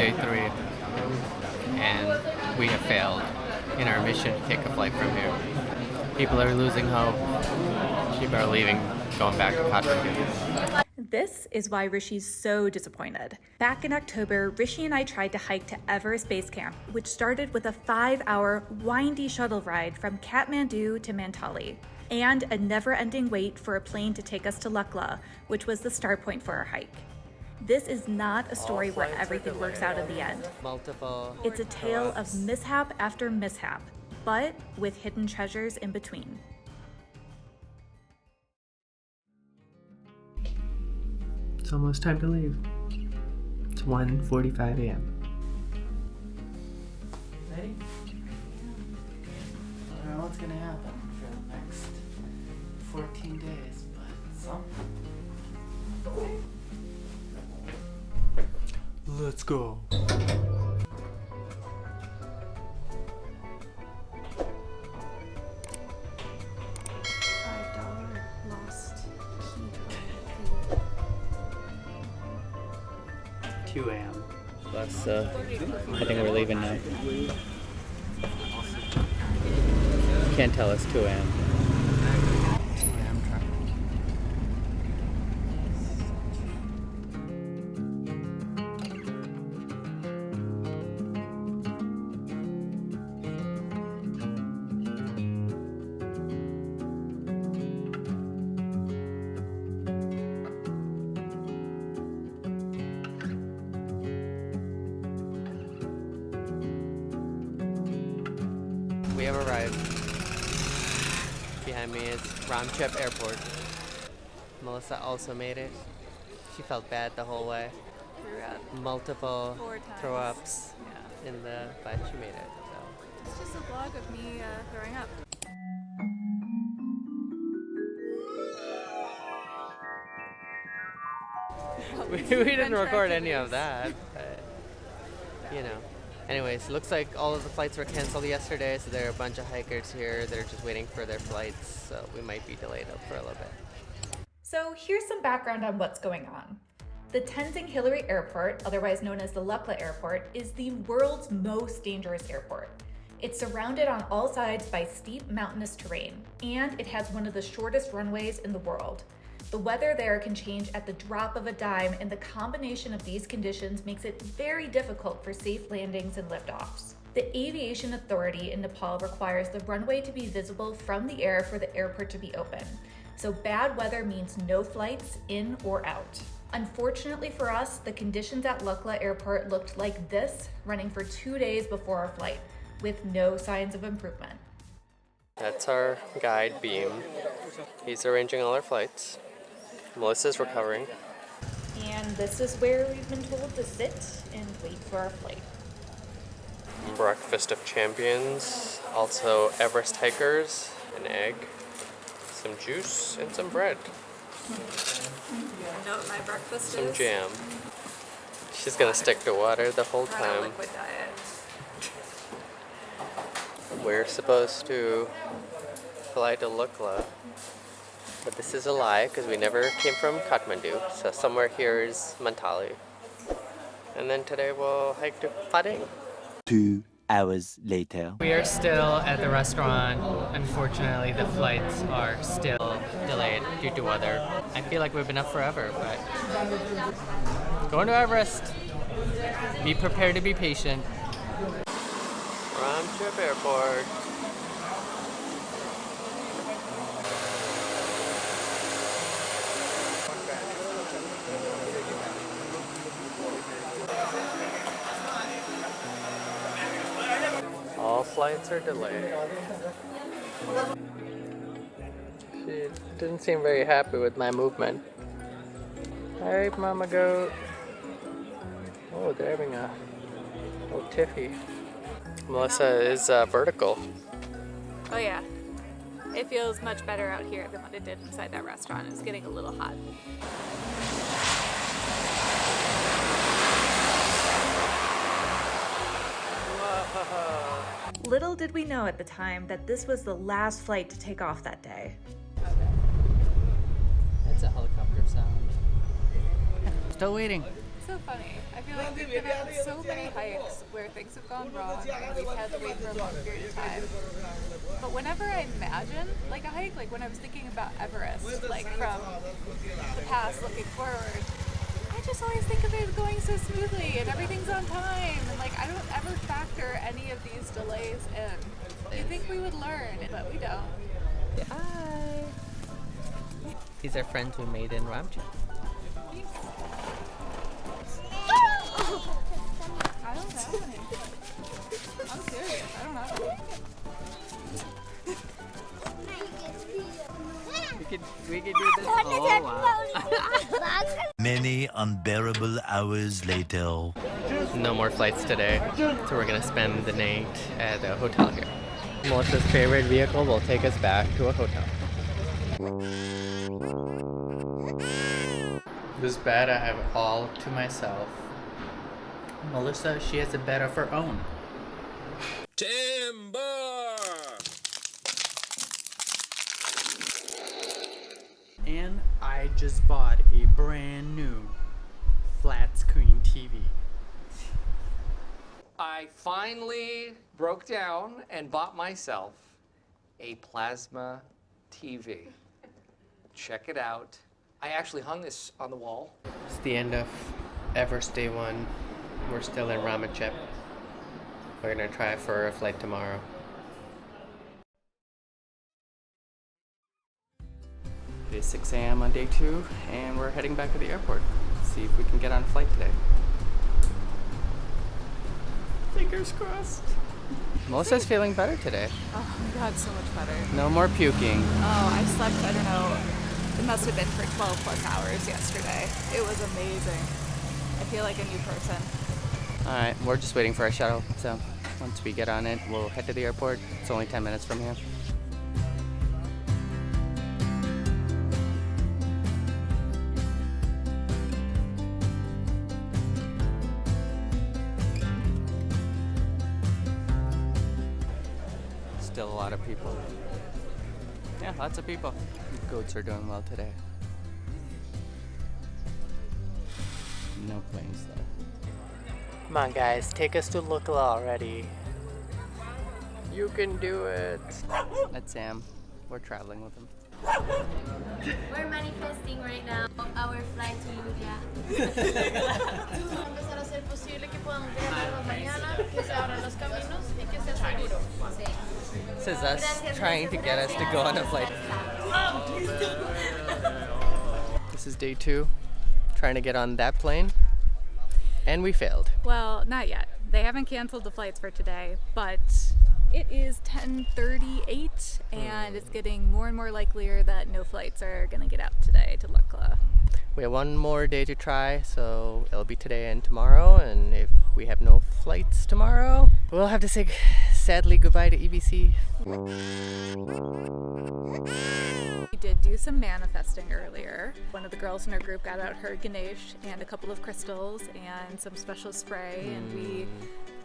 day 3, and we have failed in our mission to take a flight from here. People are losing hope. People are leaving, going back to Kathmandu. This is why Rishi's so disappointed. Back in October, Rishi and I tried to hike to Everest Base Camp, which started with a 5-hour windy shuttle ride from Kathmandu to Manthali, and a never-ending wait for a plane to take us to Lukla, which was the start point for our hike. This is not a story where everything works out in the end. It's a tale of mishap after mishap, but with hidden treasures in between. It's almost time to leave. It's 1:45 a.m. Ready? I don't know what's gonna happen for the next 14 days, but something. Let's go. Lost key. 2 a.m. Plus, I think we're leaving now. Can't tell us 2 a.m. We have arrived. Behind me is Ramchep Airport. Melissa also made it. She felt bad the whole way. Threw up Multiple 4 times. throw-ups Yeah. but she made it. It's just a vlog of me throwing up. So we didn't record any of that, but you know. Anyways, looks like all of the flights were canceled yesterday, so there are a bunch of hikers here that are just waiting for their flights, so we might be delayed up for a little bit. So here's some background on what's going on. The Tenzing Hillary Airport, otherwise known as the Lukla Airport, is the world's most dangerous airport. It's surrounded on all sides by steep mountainous terrain, and it has one of the shortest runways in the world. The weather there can change at the drop of a dime, and the combination of these conditions makes it very difficult for safe landings and liftoffs. The Aviation Authority in Nepal requires the runway to be visible from the air for the airport to be open. So bad weather means no flights in or out. Unfortunately for us, the conditions at Lukla Airport looked like this, running for 2 days before our flight, with no signs of improvement. That's our guide, Beam. He's arranging all our flights. Melissa's recovering. And this is where we've been told to sit and wait for our flight. Breakfast of champions, also Everest hikers, an egg, some juice, and some bread. You know what my breakfast Some is? jam. She's gonna stick to water the whole Not a time. liquid diet. We're supposed to fly to Lukla, but this is a lie because we never came from Kathmandu, so somewhere here is Manthali. And then today we'll hike to Puking. 2 hours later. We are still at the restaurant. Unfortunately, the flights are still delayed due to weather. I feel like we've been up forever, but going to Everest. Be prepared to be patient. Ramchep Airport. All flights are delayed. She didn't seem very happy with my movement. Hey, Mama Goat. Oh, they're having a little tiffy. Melissa is vertical. Oh yeah. It feels much better out here than what it did inside that restaurant. It's getting a little hot. Little did we know at the time that this was the last flight to take off that day. That's a helicopter sound. Still waiting. So funny. I feel like we've been on so many hikes where things have gone wrong and we've had to wait for a long period of time. But whenever I imagine like a hike, like when I was thinking about Everest, like from the past looking forward, I just always think of it going so smoothly and everything's on time, and like I don't ever factor any of these delays in. You'd think we would learn, but we don't. Hi. These are friends we made in Ramcha. I don't have any. I'm serious. I don't have any. We could do this. Oh, wow. Many unbearable hours later. No more flights today, so we're gonna spend the night at a hotel here. Melissa's favorite vehicle will take us back to a hotel. This bed I have all to myself. Melissa, she has a bed of her own. Timber! And I just bought a brand new flat screen TV. I finally broke down and bought myself a plasma TV. Check it out. I actually hung this on the wall. It's the end of Everest Day 1. We're still in Ramachep. We're gonna try for a flight tomorrow. It is 6 a.m. on day 2, and we're heading back to the airport. See if we can get on a flight today. Fingers crossed. Melissa's feeling better today. Oh my god, so much better. No more puking. Oh, I slept, I don't know, it must have been for 12 plus hours yesterday. It was amazing. I feel like a new person. Alright, we're just waiting for our shuttle, so once we get on it, we'll head to the airport. It's only 10 minutes from here. Still a lot of people. Yeah, lots of people. The goats are doing well today. No planes though. Come on guys, take us to Lukla already. You can do it. That's Sam. We're traveling with him. We're manifesting right now our flight to Lukla. Empezar a hacer posible que podamos viajar mañana, que se abran los caminos y que sea seguro. This is us trying to get us to go on a flight. This is day 2, trying to get on that plane, and we failed. Well, not yet. They haven't canceled the flights for today, but it is 10:38 and it's getting more and more likelier that no flights are gonna get out today to Lukla. We have one more day to try, so it'll be today and tomorrow, and if we have no flights tomorrow, we'll have to say sadly goodbye to EBC. We did do some manifesting earlier. One of the girls in our group got out her Ganesh and a couple of crystals and some special spray, and we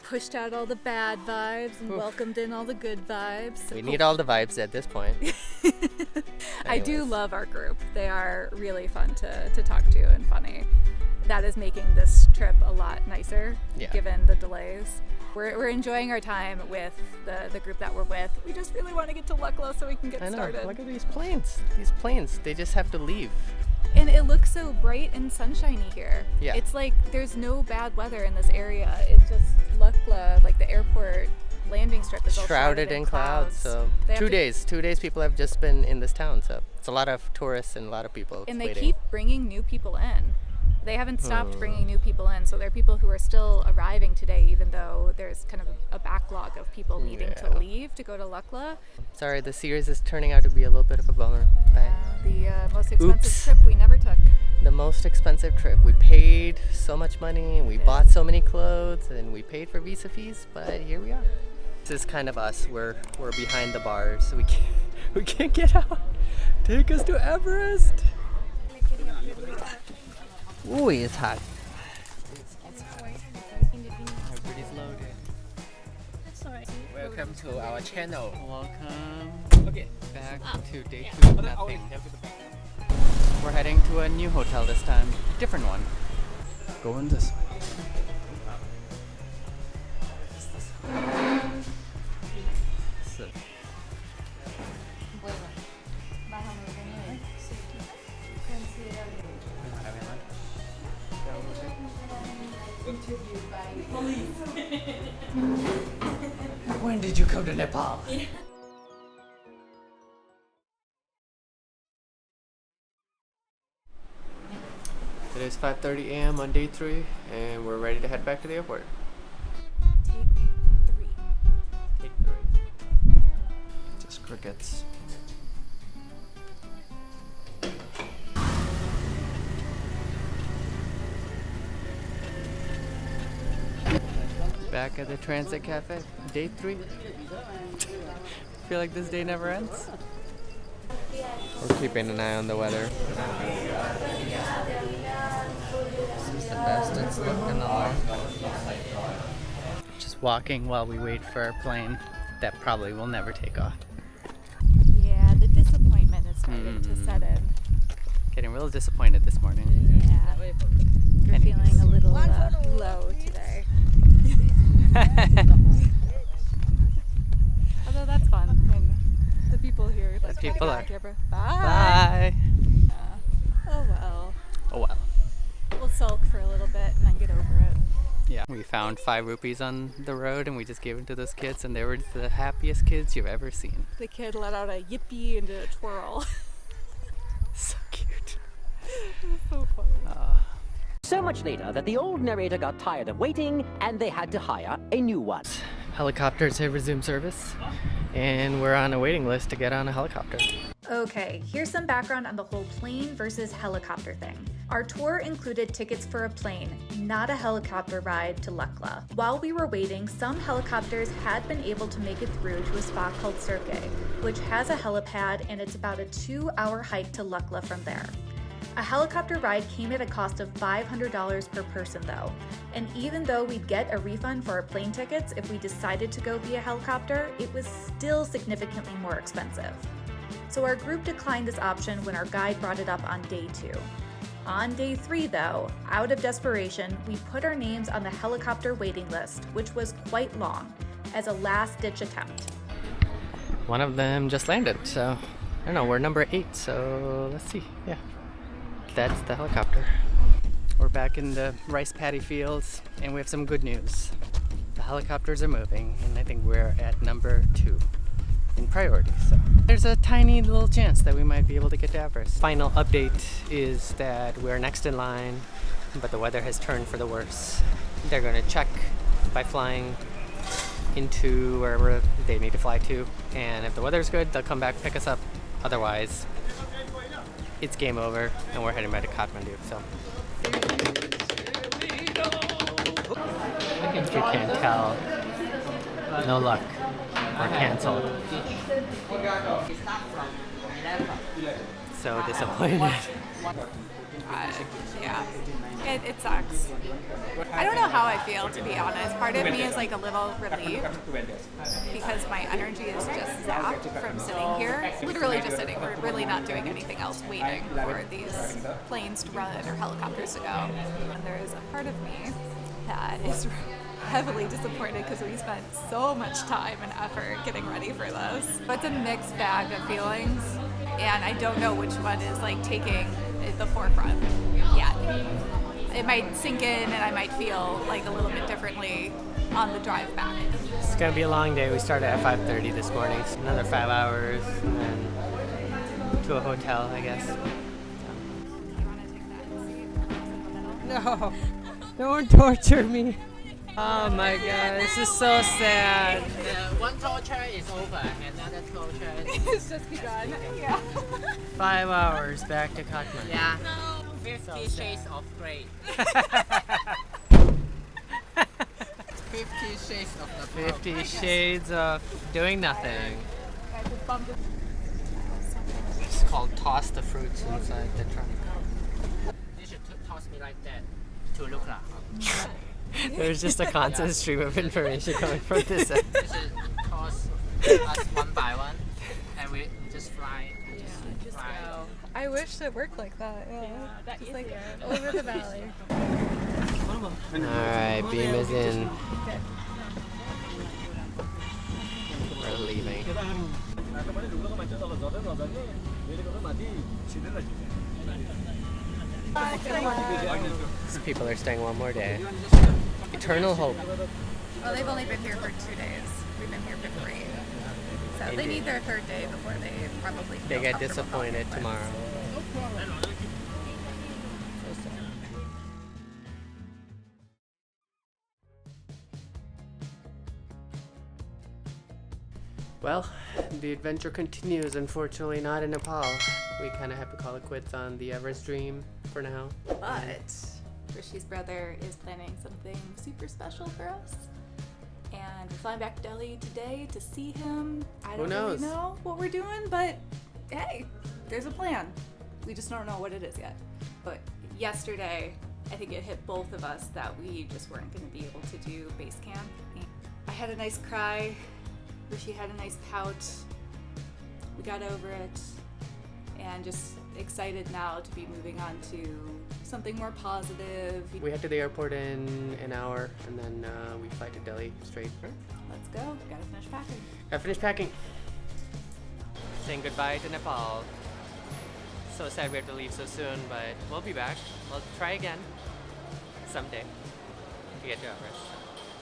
pushed out all the bad vibes and welcomed in all the good vibes. We need all the vibes at this point. I do love our group. They are really fun to talk to and funny. That is making this trip a lot nicer, given the delays. We're enjoying our time with the group that we're with. We just really want to get to Lukla so we can get started. Look at these planes. These planes, they just have to leave. And it looks so bright and sunshiny here. Yeah. It's like there's no bad weather in this area. It's just Lukla, like the airport landing strip is all shrouded in clouds. So 2 days. 2 days people have just been in this town. So it's a lot of tourists and a lot of people And they waiting. keep bringing new people in. They haven't stopped bringing new people in. So there are people who are still arriving today, even though there's kind of a backlog of people needing to leave to go to Lukla. Sorry, the series is turning out to be a little bit of a bummer. The most expensive trip we never took. The most expensive trip. We paid so much money, and we bought so many clothes, and we paid for visa fees, but here we are. This is kind of us. We're behind the bars. We can't get out. Take us to Everest. Ooh, it's hot. Everybody's loaded. Welcome to our channel. Welcome. Okay. Back to day 2 of nothing. We're heading to a new hotel this time. Different one. Going this way. When did you come to Nepal? It is 5:30 a.m. on day 3, and we're ready to head back to the airport. Take 3. Just crickets. Back at the Transit Cafe, day 3. Feel like this day never ends. We're keeping an eye on the weather. This is the best it's looked in a long time. Just walking while we wait for our plane that probably will never take off. Yeah, the disappointment is starting to set in. Getting real disappointed this morning. Yeah, we're feeling a little low today. Although that's fun when the people here. The people are. Bye. Bye. Oh well. Oh well. We'll sulk for a little bit and then get over it. Yeah, we found 5 rupees on the road and we just gave them to those kids, and they were the happiest kids you've ever seen. The kid let out a yippee and a twirl. So cute. It was so funny. So much later that the old narrator got tired of waiting and they had to hire a new one. Helicopters have resumed service, and we're on a waiting list to get on a helicopter. Okay, here's some background on the whole plane versus helicopter thing. Our tour included tickets for a plane, not a helicopter ride to Lukla. While we were waiting, some helicopters had been able to make it through to a spot called Cirque, which has a helipad, and it's about a 2-hour hike to Lukla from there. A helicopter ride came at a cost of $500 per person though, and even though we'd get a refund for our plane tickets if we decided to go via helicopter, it was still significantly more expensive. So our group declined this option when our guide brought it up on day 2. On day 3 though, out of desperation, we put our names on the helicopter waiting list, which was quite long, as a last-ditch attempt. One of them just landed, so I don't know, we're number 8, so let's see. Yeah. That's the helicopter. We're back in the rice paddy fields, and we have some good news. The helicopters are moving, and I think we're at number 2 in priority. So there's a tiny little chance that we might be able to get to Everest. Final update is that we're next in line, but the weather has turned for the worse. They're going to check by flying into wherever they need to fly to, and if the weather's good, they'll come back, pick us up. Otherwise, it's game over, and we're heading back to Kathmandu. So, if you can't tell, no luck. We're canceled. So disappointed. Yeah, it sucks. I don't know how I feel, to be honest. Part of me is like a little relieved because my energy is just zapped from sitting here. Literally just sitting. We're really not doing anything else, waiting for these planes to run or helicopters to go. And there is a part of me that is heavily disappointed because we spent so much time and effort getting ready for this. But it's a mixed bag of feelings, and I don't know which one is like taking the forefront yet. It might sink in and I might feel like a little bit differently on the drive back. It's gonna be a long day. We started at 5:30 this morning. So another 5 hours, and then to a hotel, I guess. No, don't torture me. Oh my god, this is so sad. One torture is over, another torture It's just begun. Yeah. 5 hours back to Kathmandu. Yeah. 50 shades of grey. 50 shades of the 50 shades of doing nothing. It's called toss the fruits inside the trunk. You should toss me like that to Lukla. There's just a constant stream of information coming from this end. You should toss us one by one, and we just fly. Just fly. I wish it worked like that. Yeah, just like over the valley. Alright, beam is in. We're leaving. These people are staying one more day. Eternal hope. Well, they've only been here for 2 days. We've been here for 3. So they Indeed. need their 3rd day before they probably They feel get comfortable going disappointed with. tomorrow. Well, the adventure continues. Unfortunately, not in Nepal. We kind of have to call it quits on the Everest dream for now. But Rishi's brother is planning something super special for us. And we're flying back to Delhi today to see him. I don't really knows? know what we're doing, but hey, there's a plan. We just don't know what it is yet. But yesterday, I think it hit both of us that we just weren't going to be able to do base camp. I had a nice cry. Rishi had a nice pout. We got over it. And just excited now to be moving on to something more positive. We head to the airport in an hour, and then we fly to Delhi straight. Let's go. Gotta finish packing. Gotta finish packing. Saying goodbye to Nepal. So sad we have to leave so soon, but we'll be back. We'll try again someday to get to Everest.